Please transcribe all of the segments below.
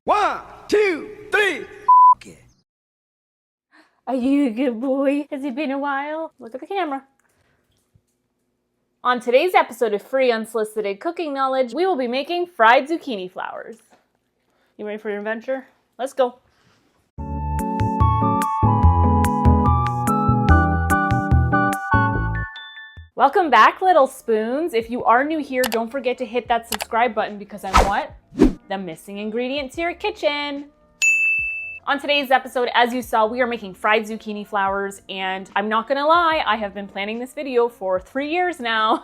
1, 2, 3. Are you a good boy? Has it been a while? Look at the camera. On today's episode of Free Unsolicited Cooking Knowledge, we will be making fried zucchini flowers. You ready for your adventure? Let's go. Welcome back, little spoons. If you are new here, don't forget to hit that subscribe button because I'm what? The missing ingredient to your kitchen. On today's episode, as you saw, we are making fried zucchini flowers, and I'm not gonna lie, I have been planning this video for 3 years now.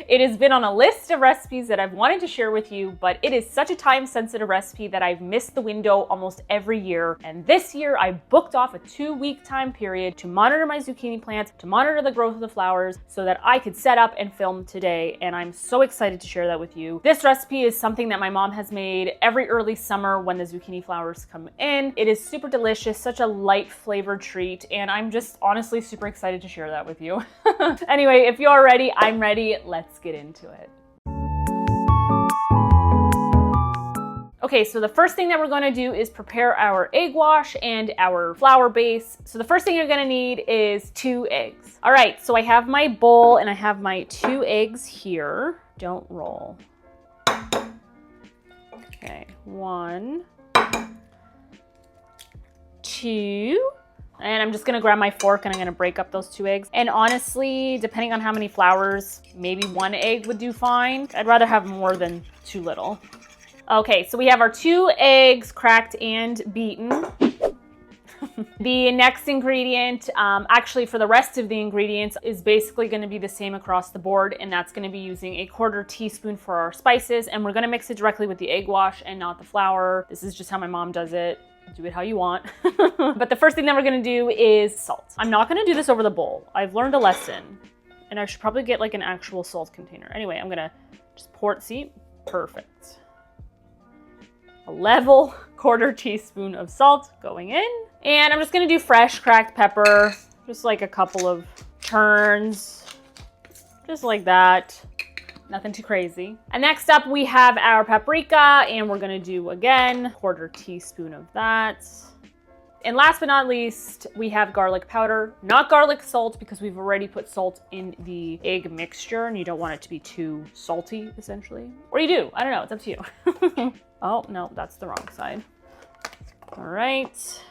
It has been on a list of recipes that I've wanted to share with you, but it is such a time-sensitive recipe that I've missed the window almost every year. And this year, I booked off a 2-week time period to monitor my zucchini plants, to monitor the growth of the flowers, so that I could set up and film today. And I'm so excited to share that with you. This recipe is something that my mom has made every early summer when the zucchini flowers come in. It is super delicious, such a light flavored treat, and I'm just honestly super excited to share that with you. Anyway, if you're ready, I'm ready. Let's get into it. Okay, so the first thing that we're gonna do is prepare our egg wash and our flour base. So the first thing you're gonna need is 2 eggs. All right, so I have my bowl and I have my 2 eggs here. Don't roll. Okay, 1, 2, and I'm just gonna grab my fork and I'm gonna break up those 2 eggs. And honestly, depending on how many flowers, maybe 1 egg would do fine. I'd rather have more than too little. Okay, so we have our 2 eggs cracked and beaten. The next ingredient, actually for the rest of the ingredients, is basically gonna be the same across the board, and that's gonna be using a 1/4 teaspoon for our spices, and we're gonna mix it directly with the egg wash and not the flour. This is just how my mom does it. Do it how you want. But the first thing that we're gonna do is salt. I'm not gonna do this over the bowl. I've learned a lesson, and I should probably get like an actual salt container. Anyway, I'm gonna just pour it, see? Perfect. A level 1/4 teaspoon of salt going in. And I'm just gonna do fresh cracked pepper, just like a couple of turns, just like that. Nothing too crazy. And next up we have our paprika, and we're gonna do again 1/4 teaspoon of that. And last but not least, we have garlic powder, not garlic salt, because we've already put salt in the egg mixture and you don't want it to be too salty, essentially. Or you do, I don't know, it's up to you. Oh, no, that's the wrong side. All right.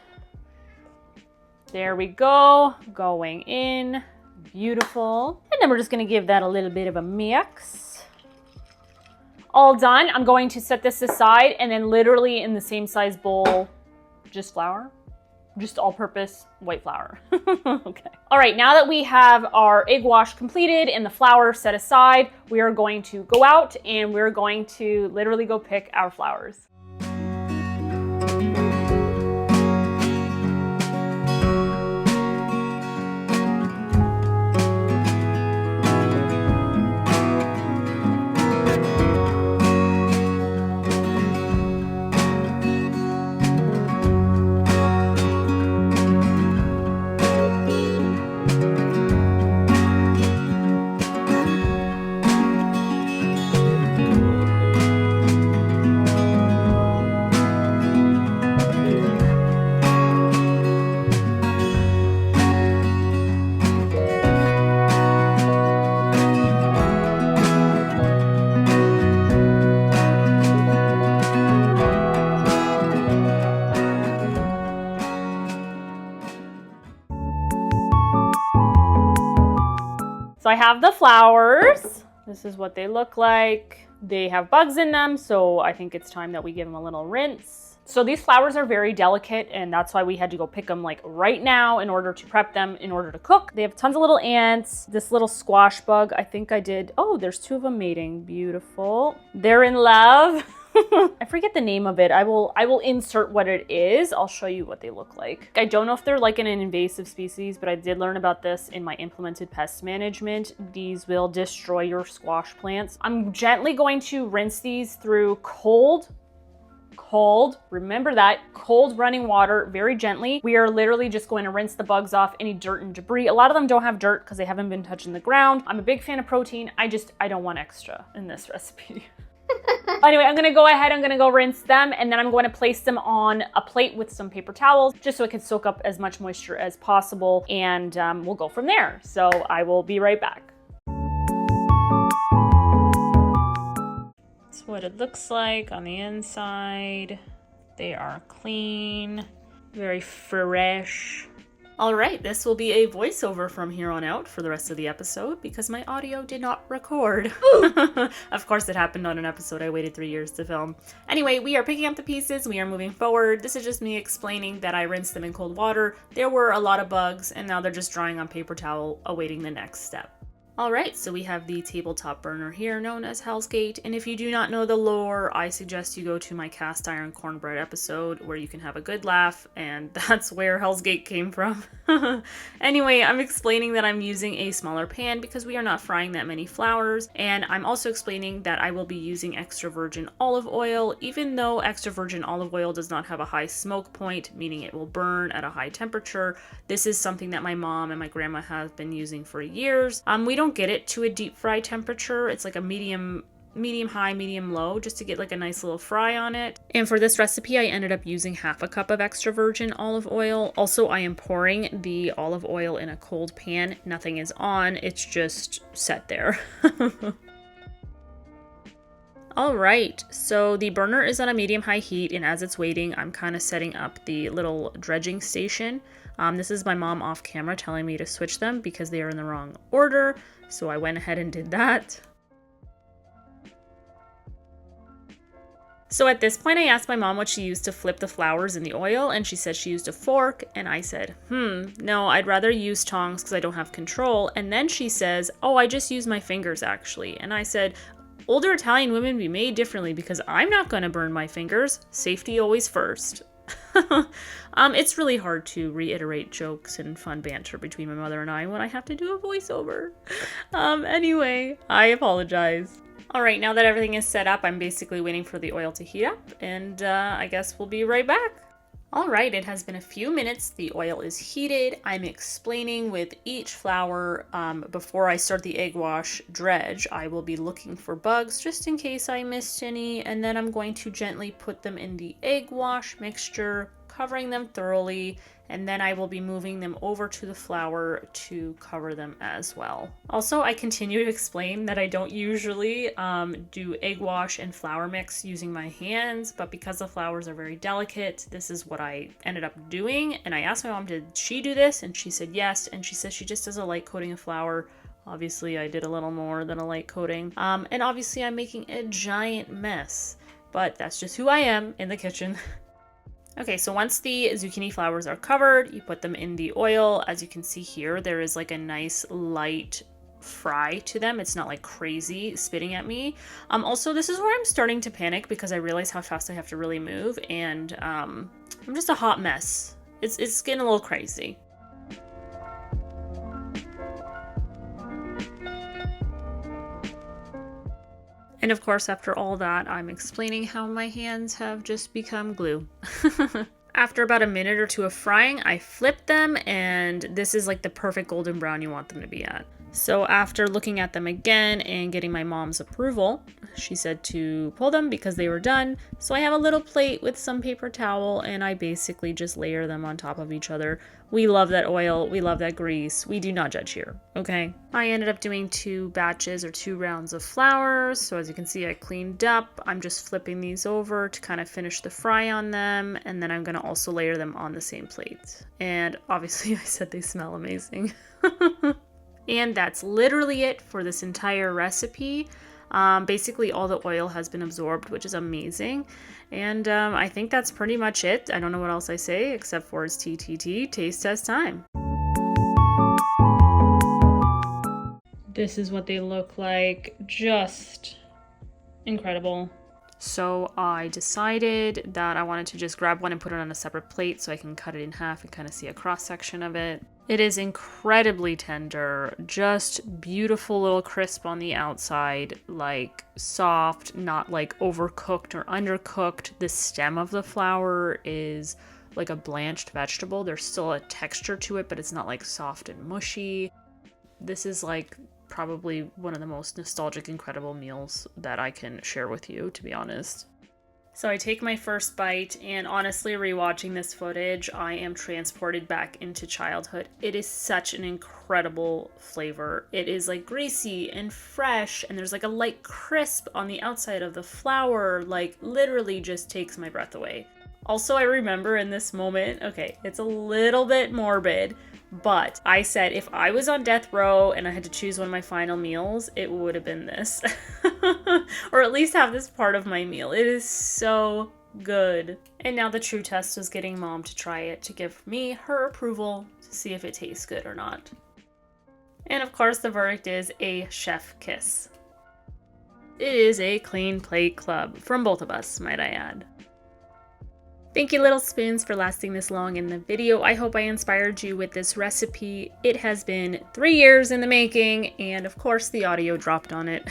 There we go, going in, beautiful. And then we're just gonna give that a little bit of a mix. All done, I'm going to set this aside, and then literally in the same size bowl, just flour, just all-purpose white flour. Okay. All right, now that we have our egg wash completed and the flour set aside, we are going to go out and we're going to literally go pick our flowers. So I have the flowers. This is what they look like. They have bugs in them, so I think it's time that we give them a little rinse. So these flowers are very delicate, and that's why we had to go pick them like right now in order to prep them, in order to cook. They have tons of little ants. This little squash bug, I think I did. Oh, there's 2 of them mating. Beautiful. They're in love. I forget the name of it. I will insert what it is. I'll show you what they look like. I don't know if they're like an invasive species, but I did learn about this in my implemented pest management. These will destroy your squash plants. I'm gently going to rinse these through cold, remember that, cold running water very gently. We are literally just going to rinse the bugs off, any dirt and debris. A lot of them don't have dirt because they haven't been touching the ground. I'm a big fan of protein. I don't want extra in this recipe. Anyway, I'm gonna go ahead, I'm gonna go rinse them, and then I'm going to place them on a plate with some paper towels, just so it can soak up as much moisture as possible, and we'll go from there. So I will be right back. That's what it looks like on the inside. They are clean, very fresh. All right, this will be a voiceover from here on out for the rest of the episode because my audio did not record. Of course, it happened on an episode I waited 3 years to film. Anyway, we are picking up the pieces. We are moving forward. This is just me explaining that I rinsed them in cold water. There were a lot of bugs, and now they're just drying on paper towel, awaiting the next step. Alright, so we have the tabletop burner here known as Hell's Gate, and if you do not know the lore, I suggest you go to my cast iron cornbread episode where you can have a good laugh, and that's where Hell's Gate came from. Anyway, I'm explaining that I'm using a smaller pan because we are not frying that many flowers, and I'm also explaining that I will be using extra virgin olive oil, even though extra virgin olive oil does not have a high smoke point, meaning it will burn at a high temperature. This is something that my mom and my grandma have been using for years. We don't get it to a deep fry temperature. It's like a medium high, medium low, just to get like a nice little fry on it. And for this recipe, I ended up using half a cup of extra virgin olive oil. Also, I am pouring the olive oil in a cold pan. Nothing is on, it's just set there. All right, so the burner is on a medium-high heat, and as it's waiting, I'm kind of setting up the little dredging station. This is my mom off camera telling me to switch them because they are in the wrong order, so I went ahead and did that. So at this point, I asked my mom what she used to flip the flowers in the oil, and she said she used a fork, and I said, no, I'd rather use tongs because I don't have control. And then she says, oh, I just use my fingers actually. And I said, older Italian women be made differently because I'm not going to burn my fingers. Safety always first. It's really hard to reiterate jokes and fun banter between my mother and I when I have to do a voiceover. Anyway, I apologize. Alright, now that everything is set up, I'm basically waiting for the oil to heat up, and I guess we'll be right back. Alright, it has been a few minutes. The oil is heated. I'm explaining with each flour before I start the egg wash dredge. I will be looking for bugs just in case I missed any, and then I'm going to gently put them in the egg wash mixture, covering them thoroughly, and then I will be moving them over to the flour to cover them as well. Also, I continue to explain that I don't usually do egg wash and flour mix using my hands, but because the flours are very delicate, this is what I ended up doing. And I asked my mom, did she do this? And she said yes, and she says she just does a light coating of flour. Obviously, I did a little more than a light coating. And obviously, I'm making a giant mess, but that's just who I am in the kitchen. Okay, so once the zucchini flowers are covered, you put them in the oil. As you can see here, there is like a nice light fry to them. It's not like crazy spitting at me. Also, this is where I'm starting to panic because I realize how fast I have to really move, and I'm just a hot mess. It's getting a little crazy. And of course, after all that, I'm explaining how my hands have just become glue. After about a minute or two of frying, I flip them, and this is like the perfect golden brown you want them to be at. So after looking at them again and getting my mom's approval, she said to pull them because they were done. So I have a little plate with some paper towel, and I basically just layer them on top of each other. We love that oil. We love that grease. We do not judge here, okay? I ended up doing 2 batches or 2 rounds of flowers. So as you can see, I cleaned up. I'm just flipping these over to kind of finish the fry on them. And then I'm going to also layer them on the same plate. And obviously I said they smell amazing. And that's literally it for this entire recipe. Basically all the oil has been absorbed, which is amazing. And I think that's pretty much it. I don't know what else I say except for it's TTT, taste test time. This is what they look like. Just incredible. So I decided that I wanted to just grab one and put it on a separate plate so I can cut it in half and kind of see a cross section of it. It is incredibly tender, just beautiful little crisp on the outside, like soft, not like overcooked or undercooked. The stem of the flower is like a blanched vegetable. There's still a texture to it, but it's not like soft and mushy. This is like probably one of the most nostalgic, incredible meals that I can share with you, to be honest. So I take my first bite, and honestly, rewatching this footage, I am transported back into childhood. It is such an incredible flavor. It is like greasy and fresh, and there's like a light crisp on the outside of the flour, like literally just takes my breath away. Also, I remember in this moment, okay, it's a little bit morbid, but I said if I was on death row and I had to choose one of my final meals, it would have been this. Or at least have this part of my meal. It is so good. And now the true test was getting Mom to try it to give me her approval to see if it tastes good or not. And of course the verdict is a chef kiss. It is a clean plate club from both of us, might I add. Thank you, little spoons, for lasting this long in the video. I hope I inspired you with this recipe. It has been 3 years in the making, and of course the audio dropped on it.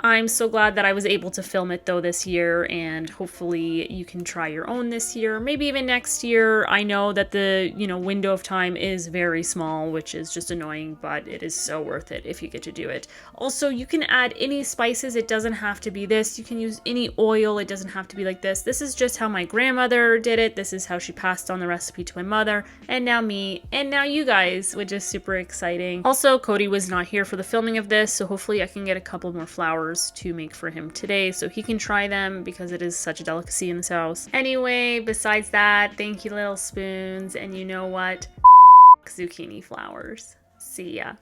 I'm so glad that I was able to film it though this year, and hopefully you can try your own this year, maybe even next year. I know that the, window of time is very small, which is just annoying, but it is so worth it if you get to do it. Also, you can add any spices. It doesn't have to be this. You can use any oil. It doesn't have to be like this. This is just how my grandmother did it. This is how she passed on the recipe to my mother, and now me, and now you guys, which is super exciting. Also, Cody was not here for the filming of this, so hopefully I can get a couple more flours to make for him today so he can try them because it is such a delicacy in this house. Anyway, besides that, thank you, little spoons, and you know what? Zucchini flowers. See ya.